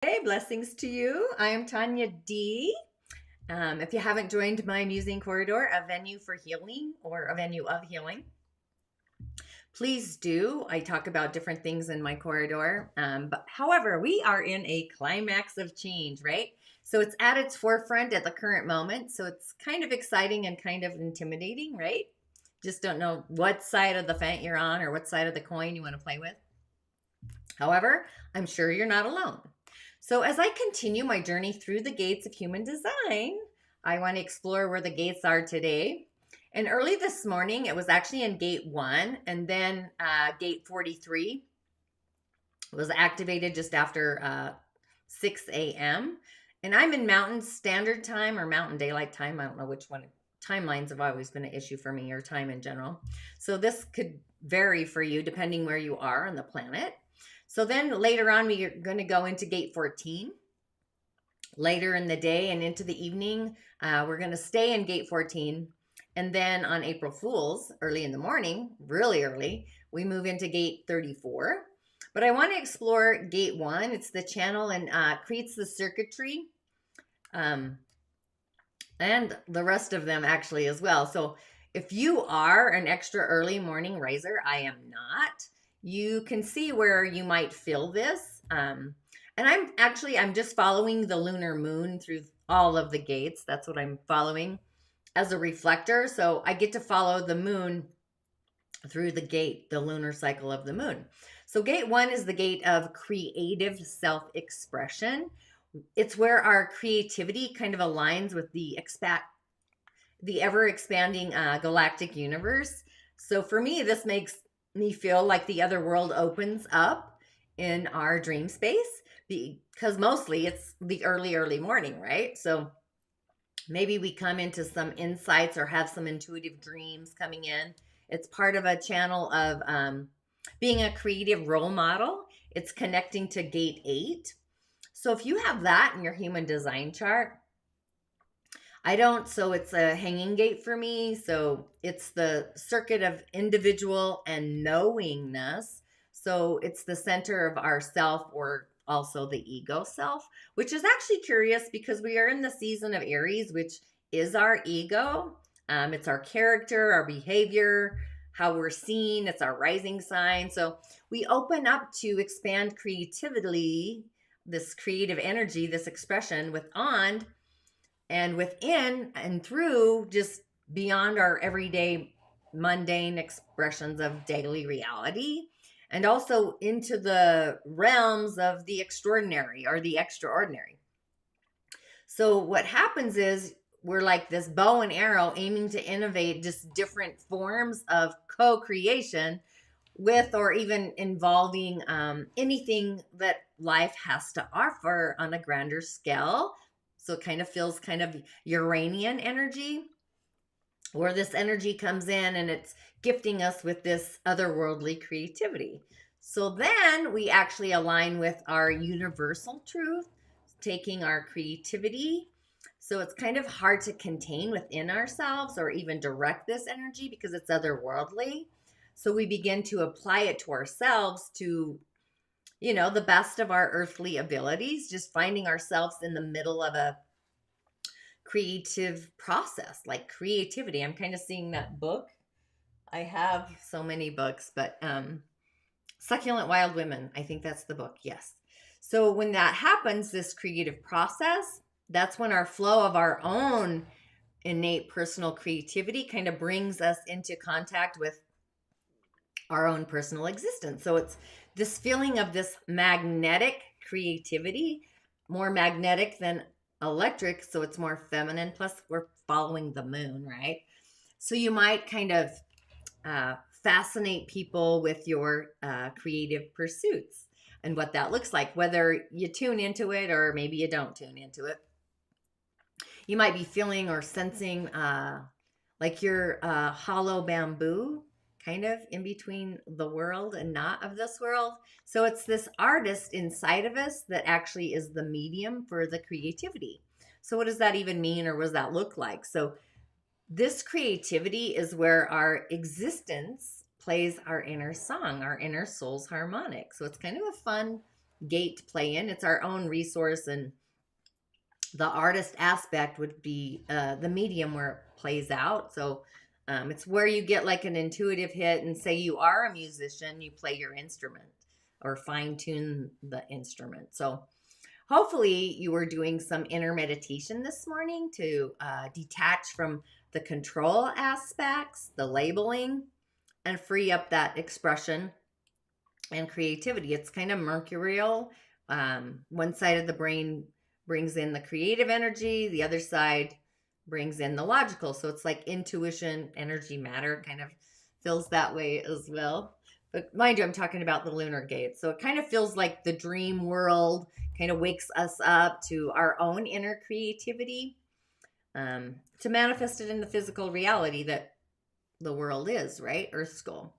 Hey, blessings to you. I am Tonya D. If you haven't joined my Musing Corridor, a venue for healing or a venue of healing, please do. I talk about different things in my corridor. But however, we are in a climax of change, right? So it's at its forefront at the current moment. So it's kind of exciting and kind of intimidating, right? Just don't know what side of the fence you're on or what side of the coin you want to play with. However, I'm sure you're not alone. So, as I continue my journey through the gates of human design, I want to explore where the gates are today. And early this morning, it was actually in gate 1, and then gate 43 was activated just after 6 a.m. And I'm in Mountain Standard Time or Mountain Daylight Time. I don't know which one. Timelines have always been an issue for me, or time in general. So, this could vary for you depending where you are on the planet. So then later on, we are going to go into gate 14. Later in the day and into the evening, we're going to stay in gate 14. And then on April Fool's, early in the morning, really early, we move into gate 34. But I want to explore gate 1. It's the channel and creates the circuitry. And the rest of them actually as well. So if you are an extra early morning riser, I am not. You can see where you might feel this. And I'm just following the lunar moon through all of the gates. That's what I'm following as a reflector. So I get to follow the moon through the gate, the lunar cycle of the moon. So gate 1 is the gate of creative self-expression. It's where our creativity kind of aligns with the ever expanding galactic universe. So for me, this makes me feel like the other world opens up in our dream space, because mostly it's the early morning, right? So maybe we come into some insights or have some intuitive dreams coming in. It's part of a channel of being a creative role model. It's connecting to gate 8. So if you have that in your human design chart, I don't, so it's a hanging gate for me. So it's the circuit of individual and knowingness. So it's the center of our self, or also the ego self, which is actually curious because we are in the season of Aries, which is our ego. It's our character, our behavior, how we're seen. It's our rising sign. So we open up to expand creatively, this creative energy, this expression and within and through, just beyond our everyday mundane expressions of daily reality, and also into the realms of the extraordinary or the extraordinary. So what happens is we're like this bow and arrow aiming to innovate just different forms of co-creation with or even involving anything that life has to offer on a grander scale. So it kind of feels kind of Uranian energy, where this energy comes in and it's gifting us with this otherworldly creativity. So then we actually align with our universal truth, taking our creativity. So it's kind of hard to contain within ourselves or even direct this energy because it's otherworldly. So we begin to apply it to ourselves to, the best of our earthly abilities, just finding ourselves in the middle of a creative process, like creativity. I'm kind of seeing that book. I have so many books, but Succulent Wild Women, I think that's the book. Yes. So when that happens, this creative process, that's when our flow of our own innate personal creativity kind of brings us into contact with our own personal existence. So it's this feeling of this magnetic creativity, more magnetic than electric. So it's more feminine. Plus, we're following the moon, right? So you might kind of fascinate people with your creative pursuits and what that looks like, whether you tune into it or maybe you don't tune into it. You might be feeling or sensing like you're hollow bamboo, kind of in between the world and not of this world. So it's this artist inside of us that actually is the medium for the creativity. So what does that even mean, or what does that look like? So this creativity is where our existence plays our inner song, our inner soul's harmonic. So it's kind of a fun gate to play in. It's our own resource, and the artist aspect would be the medium where it plays out. So it's where you get like an intuitive hit, and say you are a musician, you play your instrument or fine tune the instrument. So hopefully you were doing some inner meditation this morning to detach from the control aspects, the labeling, and free up that expression and creativity. It's kind of mercurial. One side of the brain brings in the creative energy, the other side brings in the logical. So it's like intuition, energy, matter kind of feels that way as well. But mind you, I'm talking about the lunar gate. So it kind of feels like the dream world kind of wakes us up to our own inner creativity, to manifest it in the physical reality that the world is, right? Earth school.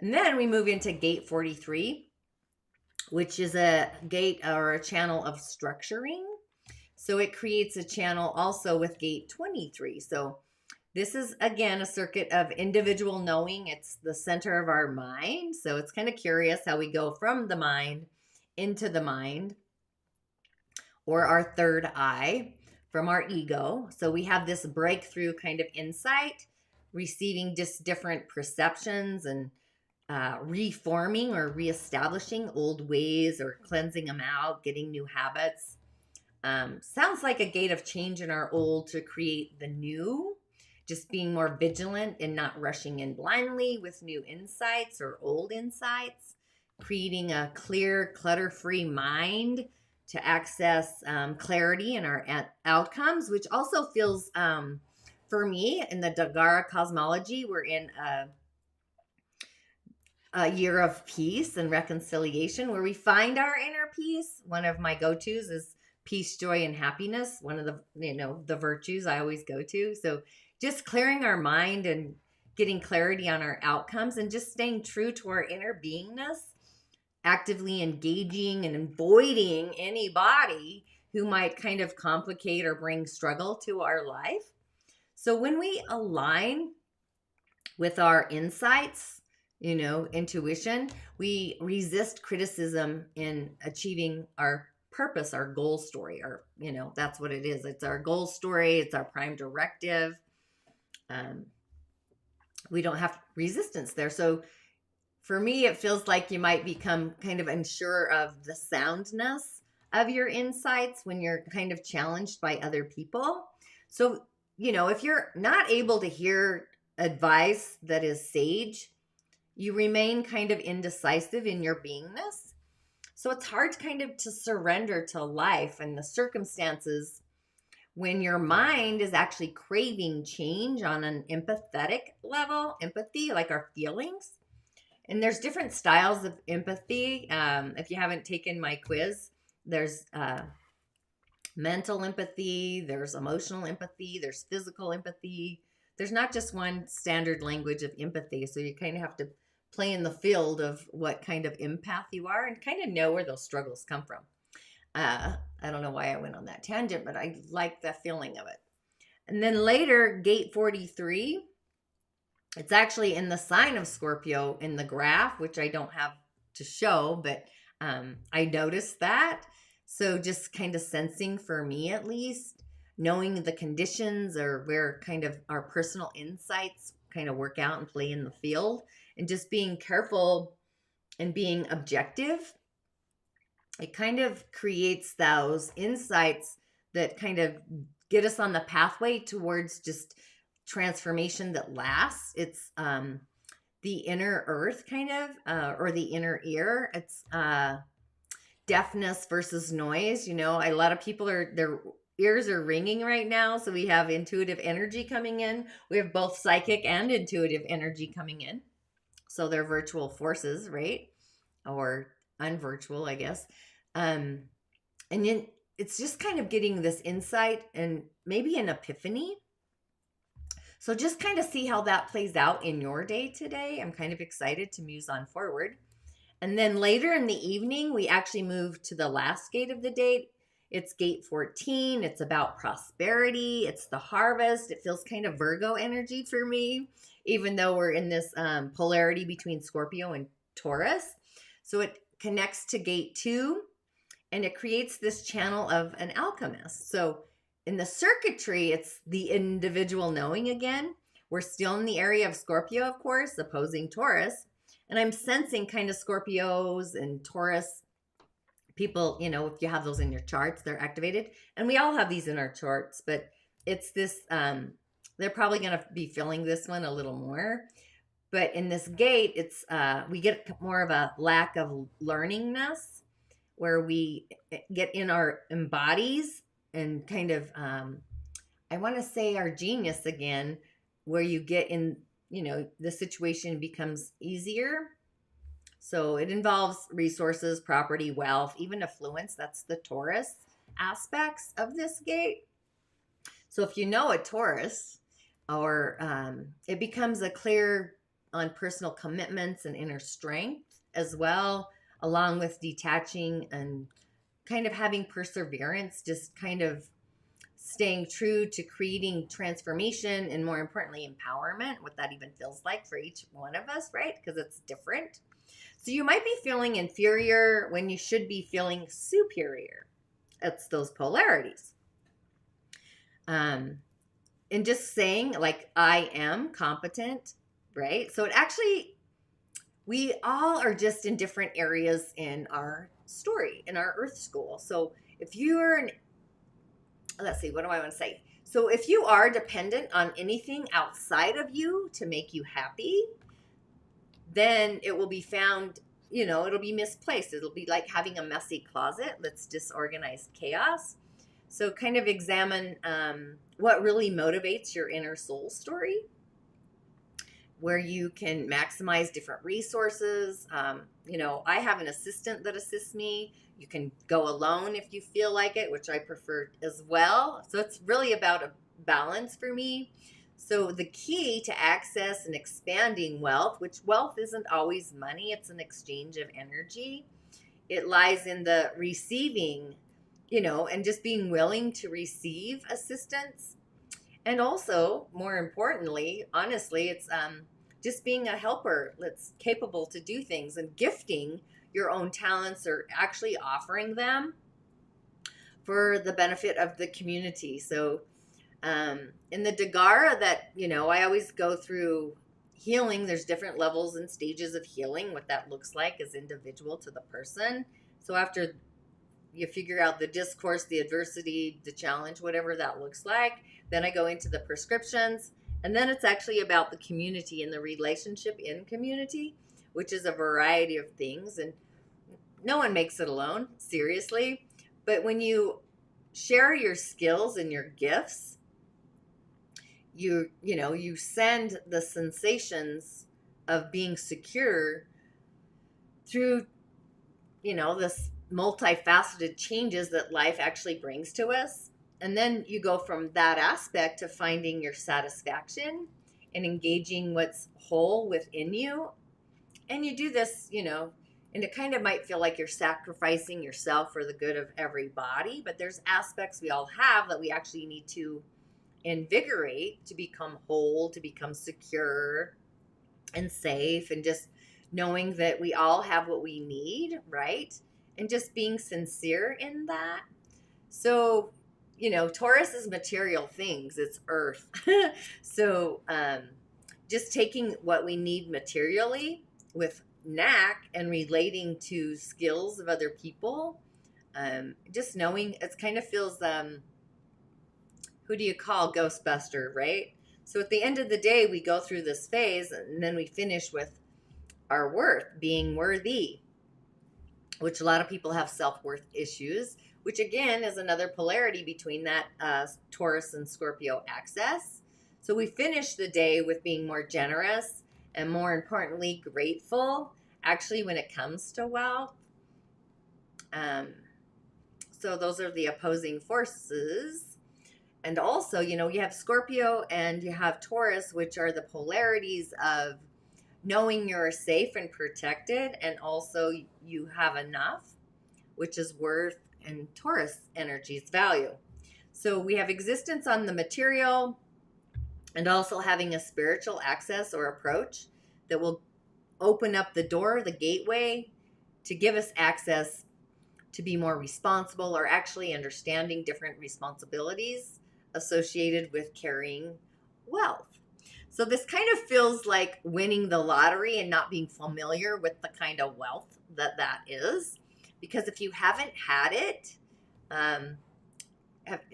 And then we move into gate 43, which is a gate or a channel of structuring. So it creates a channel also with gate 23. So this is, again, a circuit of individual knowing. It's the center of our mind. So it's kind of curious how we go from the mind into the mind, or our third eye, from our ego. So we have this breakthrough kind of insight, receiving just different perceptions and reforming or reestablishing old ways or cleansing them out, getting new habits. Sounds like a gate of change in our old to create the new, just being more vigilant and not rushing in blindly with new insights or old insights, creating a clear, clutter-free mind to access clarity in our outcomes, which also feels, for me, in the Dagara cosmology, we're in a year of peace and reconciliation where we find our inner peace. One of my go-tos is peace, joy, and happiness. One of the virtues I always go to. So just clearing our mind and getting clarity on our outcomes and just staying true to our inner beingness, actively engaging and avoiding anybody who might kind of complicate or bring struggle to our life. So when we align with our insights, intuition, we resist criticism in achieving our purpose, our goal story, or, that's what it is. It's our goal story. It's our prime directive. We don't have resistance there. So for me, it feels like you might become kind of unsure of the soundness of your insights when you're kind of challenged by other people. So, if you're not able to hear advice that is sage, you remain kind of indecisive in your beingness. So it's hard to surrender to life and the circumstances when your mind is actually craving change on an empathetic level, empathy, like our feelings. And there's different styles of empathy. If you haven't taken my quiz, there's mental empathy, there's emotional empathy, there's physical empathy. There's not just one standard language of empathy. So you kind of have to play in the field of what kind of empath you are and kind of know where those struggles come from. I don't know why I went on that tangent, but I like the feeling of it. And then later, gate 43, it's actually in the sign of Scorpio in the graph, which I don't have to show, but I noticed that. So just kind of sensing, for me at least, knowing the conditions or where kind of our personal insights kind of work out and play in the field, and just being careful and being objective. It kind of creates those insights that kind of get us on the pathway towards just transformation that lasts. It's the inner earth kind of, or the inner ear. It's deafness versus noise. A lot of people their ears are ringing right now. So we have intuitive energy coming in. We have both psychic and intuitive energy coming in. So they're virtual forces, right? Or unvirtual, I guess. And then it's just kind of getting this insight and maybe an epiphany. So just kind of see how that plays out in your day today. I'm kind of excited to muse on forward. And then later in the evening, we actually move to the last gate of the day. It's gate 14. It's about prosperity. It's the harvest. It feels kind of Virgo energy for me, even though we're in this polarity between Scorpio and Taurus. So it connects to gate 2, and it creates this channel of an alchemist. So in the circuitry, it's the individual knowing again. We're still in the area of Scorpio, of course, opposing Taurus. And I'm sensing kind of Scorpios and Taurus people, if you have those in your charts, they're activated. And we all have these in our charts, but it's this, they're probably going to be feeling this one a little more. But in this gate, it's we get more of a lack of learningness, where we get in our embodies and kind of, I want to say our genius again, where you get in, the situation becomes easier. So it involves resources, property, wealth, even affluence. That's the Taurus aspects of this gate. So if you know a Taurus, or it becomes a clear on personal commitments and inner strength as well, along with detaching and kind of having perseverance, just kind of staying true to creating transformation and, more importantly, empowerment, what that even feels like for each one of us, right? Because it's different. So you might be feeling inferior when you should be feeling superior. It's those polarities. And just saying, like, I am competent, right? So it actually, we all are just in different areas in our story, in our earth school. So if you're let's see, what do I want to say? So if you are dependent on anything outside of you to make you happy, then it will be found, it'll be misplaced. It'll be like having a messy closet that's disorganized chaos. So kind of examine what really motivates your inner soul story, where you can maximize different resources. I have an assistant that assists me. You can go alone if you feel like it, which I prefer as well. So it's really about a balance for me. So the key to access and expanding wealth, which wealth isn't always money, it's an exchange of energy. It lies in the receiving, and just being willing to receive assistance. And also, more importantly, honestly, it's just being a helper that's capable to do things, and gifting your own talents or actually offering them for the benefit of the community. So in the Dagara that, I always go through healing, there's different levels and stages of healing. What that looks like is individual to the person. So after you figure out the discourse, the adversity, the challenge, whatever that looks like, then I go into the prescriptions. And then it's actually about the community and the relationship in community, which is a variety of things. And no one makes it alone, seriously. But when you share your skills and your gifts, you send the sensations of being secure through, this multifaceted changes that life actually brings to us. And then you go from that aspect to finding your satisfaction and engaging what's whole within you. And you do this, and it kind of might feel like you're sacrificing yourself for the good of everybody, but there's aspects we all have that we actually need to invigorate to become whole, to become secure and safe, and just knowing that we all have what we need, right? And just being sincere in that. So, Taurus is material things, it's earth. So just taking what we need materially with knack and relating to skills of other people, just knowing, it kind of feels who do you call Ghostbuster, right? So at the end of the day, we go through this phase and then we finish with our worth, being worthy, which a lot of people have self-worth issues, which again is another polarity between that Taurus and Scorpio axis. So we finish the day with being more generous and, more importantly, grateful, actually, when it comes to wealth. So those are the opposing forces. And also, you have Scorpio and you have Taurus, which are the polarities of knowing you're safe and protected, and also you have enough, which is worth and Taurus energy's value. So we have existence on the material, and also having a spiritual access or approach that will open up the door, the gateway, to give us access to be more responsible, or actually understanding different responsibilities associated with carrying wealth. So this kind of feels like winning the lottery and not being familiar with the kind of wealth that is. Because if you haven't had it,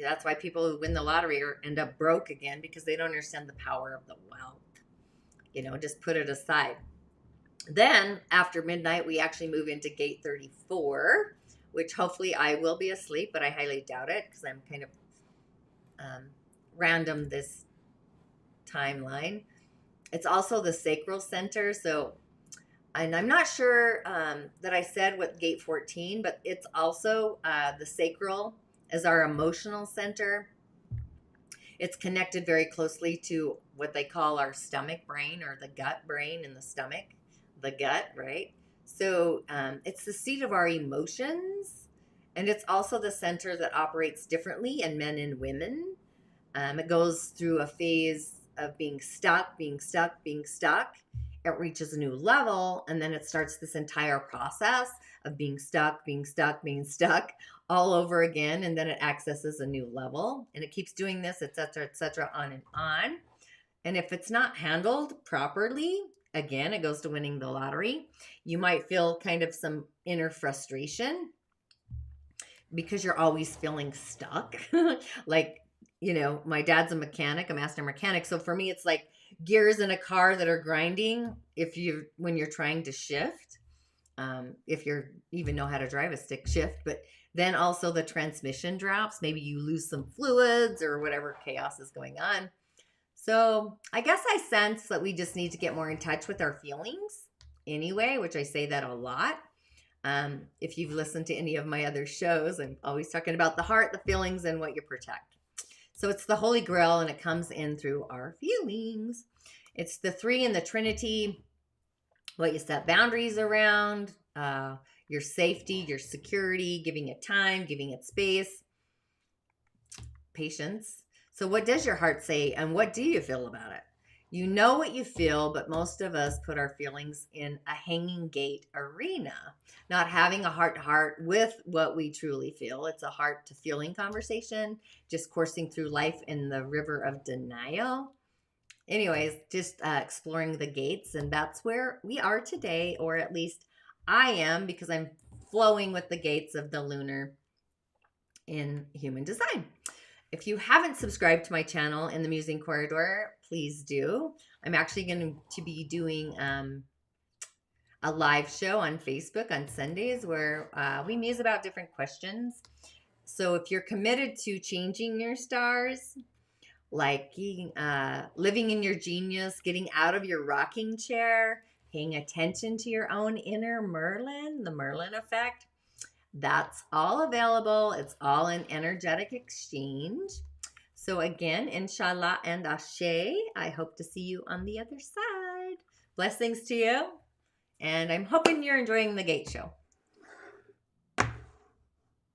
that's why people who win the lottery end up broke again, because they don't understand the power of the wealth. Just put it aside. Then after midnight, we actually move into gate 34, which hopefully I will be asleep, but I highly doubt it because I'm kind of random this timeline. It's also the sacral center. And I'm not sure that I said what gate 14, but it's also the sacral as our emotional center. It's connected very closely to what they call our stomach brain, or the gut brain in the stomach, the gut, right? So it's the seat of our emotions, and it's also the center that operates differently in men and women. It goes through a phase of being stuck. It reaches a new level, and then it starts this entire process of being stuck all over again, and then it accesses a new level, and it keeps doing this, etc., on and on. And if it's not handled properly, again, it goes to winning the lottery. You might feel kind of some inner frustration because you're always feeling stuck. Like, my dad's a mechanic, a master mechanic. So for me, it's like gears in a car that are grinding when you're trying to shift, if you even know how to drive a stick shift. But then also the transmission drops. Maybe you lose some fluids or whatever chaos is going on. So I guess I sense that we just need to get more in touch with our feelings anyway, which I say that a lot. If you've listened to any of my other shows, I'm always talking about the heart, the feelings, and what you protect. So it's the Holy Grail, and it comes in through our feelings. It's the 3 in the Trinity, what you set boundaries around, your safety, your security, giving it time, giving it space, patience. So what does your heart say, and what do you feel about it? You know what you feel, but most of us put our feelings in a hanging gate arena, not having a heart-to-heart with what we truly feel. It's a heart-to-feeling conversation, just coursing through life in the river of denial. Anyways, just exploring the gates, and that's where we are today, or at least I am, because I'm flowing with the gates of the lunar in human design. If you haven't subscribed to my channel in the Musing Corridor, please do. I'm actually going to be doing a live show on Facebook on Sundays where we muse about different questions. So if you're committed to changing your stars, like living in your genius, getting out of your rocking chair, paying attention to your own inner Merlin, the Merlin effect, that's all available. It's all an energetic exchange. So again, InSHalla and Ashe, I hope to see you on the other side. Blessings to you. And I'm hoping you're enjoying the gate show.